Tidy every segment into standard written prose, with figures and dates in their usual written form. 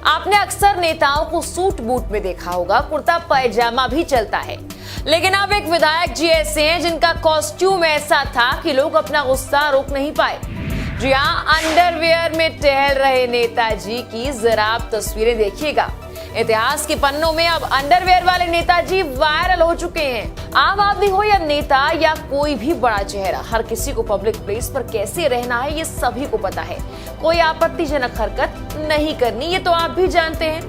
आपने अक्सर नेताओं को सूट बूट में देखा होगा, कुर्ता पैजामा भी चलता है। लेकिन अब एक विधायक जी ऐसे हैं जिनका कॉस्ट्यूम ऐसा था कि लोग अपना गुस्सा रोक नहीं पाए। जी हाँ, अंडरवियर में टहल रहे नेताजी की जरा आप तस्वीरें देखिएगा। इतिहास के पन्नों में अब अंडरवियर वाले नेताजी वायरल हो चुके हैं। आम आदमी हो या नेता या कोई भी बड़ा चेहरा, हर किसी को पब्लिक प्लेस पर कैसे रहना है ये सभी को पता है। कोई आपत्तिजनक हरकत नहीं करनी, ये तो आप भी जानते हैं।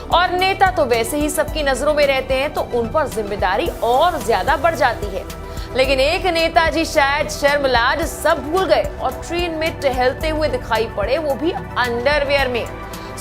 और नेता तो वैसे ही सबकी नजरों में रहते हैं, तो उन पर जिम्मेदारी और ज्यादा बढ़ जाती है। लेकिन एक नेताजी शायद शर्म-लाज सब भूल गए और ट्रेन में टहलते हुए दिखाई पड़े, वो भी अंडरवियर में।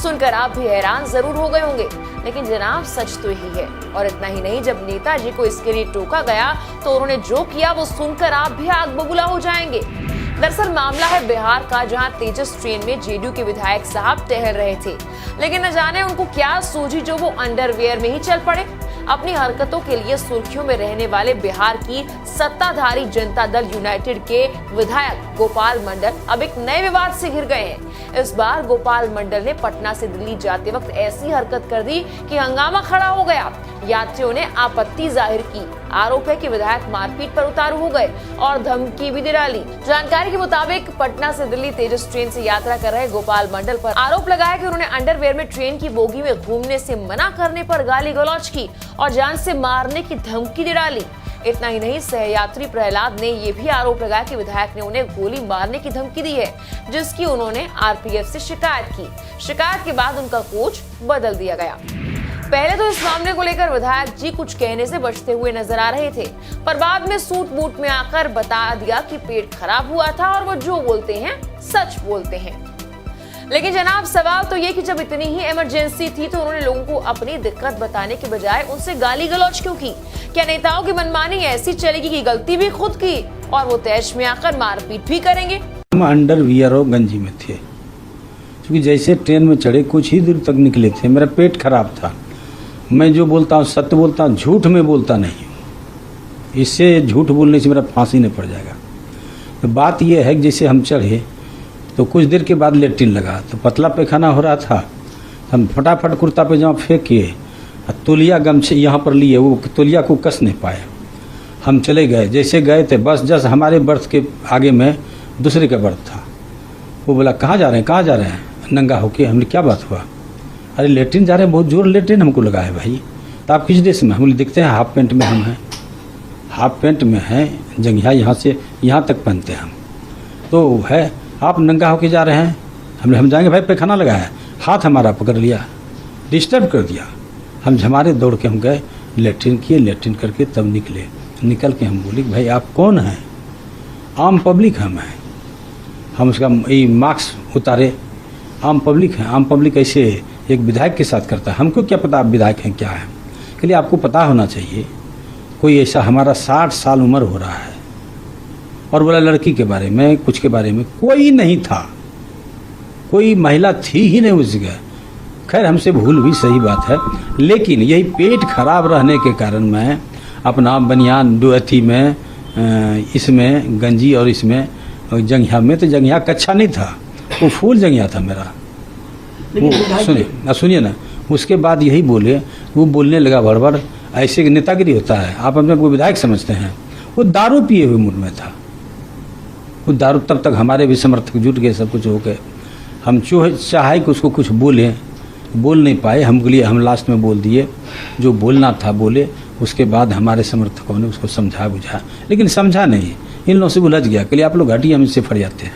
सुनकर आप भी हैरान जरूर हो गए होंगे, लेकिन जनाब सच तो यही है। और इतना ही नहीं, जब नेताजी को इसके लिए टोका गया तो उन्होंने जो किया वो सुनकर आप भी आग बबूला हो जाएंगे। दरअसल मामला है बिहार का, जहां तेजस ट्रेन में जेडीयू के विधायक साहब टहल रहे थे, लेकिन न जाने उनको क्या सूझी जो वो अंडरवियर में ही चल पड़े। अपनी हरकतों के लिए सुर्खियों में रहने वाले बिहार की सत्ताधारी जनता दल यूनाइटेड के विधायक गोपाल मंडल अब एक नए विवाद से घिर गए हैं। इस बार गोपाल मंडल ने पटना से दिल्ली जाते वक्त ऐसी हरकत कर दी कि हंगामा खड़ा हो गया। यात्रियों ने आपत्ति जाहिर की। आरोप है कि विधायक मारपीट पर उतारू हो गए और धमकी भी दे डाली। जानकारी के मुताबिक पटना से दिल्ली तेजस ट्रेन से यात्रा कर रहे गोपाल मंडल पर आरोप लगाया कि उन्होंने अंडरवियर में ट्रेन की बोगी में घूमने से मना करने पर गाली गलौज की और जान से मारने की धमकी दे डाली। इतना ही नहीं, सहयात्री प्रहलाद ने यह भी आरोप लगाया कि विधायक ने उन्हें गोली मारने की धमकी दी है, जिसकी उन्होंने आरपीएफ से शिकायत की। शिकायत के बाद उनका कोच बदल दिया गया। पहले तो इस मामले को लेकर विधायक जी कुछ कहने से बचते हुए नजर आ रहे थे, पर बाद में सूट बूट में आकर बता दिया कि पेट खराब हुआ था और वो जो बोलते हैं सच बोलते हैं। लेकिन जनाब सवाल तो ये कि जब इतनी ही इमरजेंसी थी तो उन्होंने लोगों को अपनी दिक्कत बताने के बजाय उनसे गाली गलौज क्यों की? क्या नेताओं की मनमानी ऐसी चलेगी कि गलती भी खुद की और वो तैश में आकर मारपीट भी करेंगे? हम अंडरवियर और गंजी में थे, क्योंकि जैसे ट्रेन में चढ़े कुछ ही दूर तक निकले थे, मेरा पेट खराब था। मैं जो बोलता हूँ सत्य बोलता हूँ, झूठ में बोलता नहीं हूँ। इससे झूठ बोलने से मेरा फांसी नहीं पड़ जाएगा। तो बात यह है कि जैसे हम चढ़े तो कुछ देर के बाद लेट्रिन लगा, तो पतला पैखाना हो रहा था। हम फटाफट कुर्ता पैजामा फेंक के तौलिया गमछे यहाँ पर लिए, वो तौलिया को कस नहीं पाए। हम चले गए, जैसे गए थे बस जस्ट हमारे बर्थ के आगे में दूसरे का बर्थ था। वो बोला कहाँ जा रहे हैं, कहाँ जा रहे हैं? नंगा होके। हमने क्या बात हुआ? अरे लेट्रिन जा रहे हैं, बहुत जोर लेट्रिन हमको लगा है भाई। तो आप किस देश में? हम बोले दिखते हैं हाफ पैंट में हम हैं, हाफ पैंट में हैं, जंघिया यहाँ से यहाँ तक पहनते हैं हम। तो है आप नंगा होके जा रहे हैं? हम जाएंगे भाई, पैखाना लगा है। हाथ हमारा पकड़ लिया, डिस्टर्ब कर दिया। हम झमारे दौड़ के हम गए, लेट्रिन किए, लेट्रिन करके तब निकले। निकल के हम बोले भाई आप कौन हैं? आम पब्लिक हम हैं। हम उसका मार्क्स उतारे, आम पब्लिक हैं। आम पब्लिक ऐसे एक विधायक के साथ करता है, हमको क्या पता आप विधायक हैं क्या है? के लिए आपको पता होना चाहिए। कोई ऐसा, हमारा 60 साल उम्र हो रहा है। और बोला लड़की के बारे में, कुछ के बारे में कोई नहीं था, कोई महिला थी ही नहीं उस जगह। खैर हमसे भूल भी, सही बात है। लेकिन यही पेट खराब रहने के कारण मैं अपना बनियान डुअथी में, इसमें गंजी और इसमें जंघिया में, तो जंघिया कच्चा नहीं था, वो फूल जंघिया था मेरा। सुनिए ना, उसके बाद यही बोले, वो बोलने लगा भड़बड़। ऐसे नेतागिरी होता है? आप अपने को विधायक समझते हैं? वो दारू पिए हुए मूड में था। वो दारू, तब तक हमारे भी समर्थक जुट गए, सब कुछ हो गए। हम चाहे कि उसको कुछ बोले, बोल नहीं पाए। हम लिए हम लास्ट में बोल दिए, जो बोलना था बोले। उसके बाद हमारे समर्थकों ने उसको समझा बुझा, लेकिन समझा नहीं, इन लोगों से उलझ गया। के लिए आप लोग हटिए, हम इससे फट जाते हैं।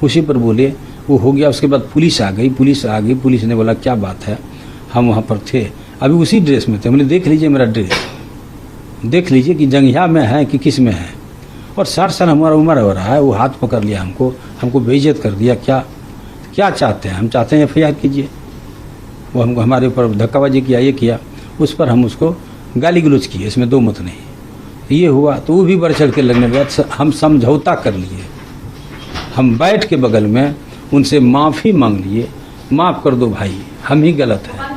उसी पर बोले, वो हो गया। उसके बाद पुलिस आ गई। पुलिस ने बोला क्या बात है? हम वहाँ पर थे, अभी उसी ड्रेस में थे। हमने देख लीजिए मेरा ड्रेस, देख लीजिए कि जंघिया में है कि किस में है। और 60 साल हमारा उम्र हो रहा है। वो हाथ पकड़ लिया हमको बेइज्जत कर दिया। क्या चाहते हैं? हम चाहते हैं FIR कीजिए। वो हमको हमारे ऊपर धक्काबाजी किया, ये किया। उस पर हम उसको गाली गलौज किए, इसमें दो मत नहीं। ये हुआ तो वो भी बढ़ चढ़ के लगने लगा। हम समझौता कर लिए, हम बैठ के बगल में उनसे माफ़ी मांग लिए, माफ़ कर दो भाई, हम ही गलत हैं।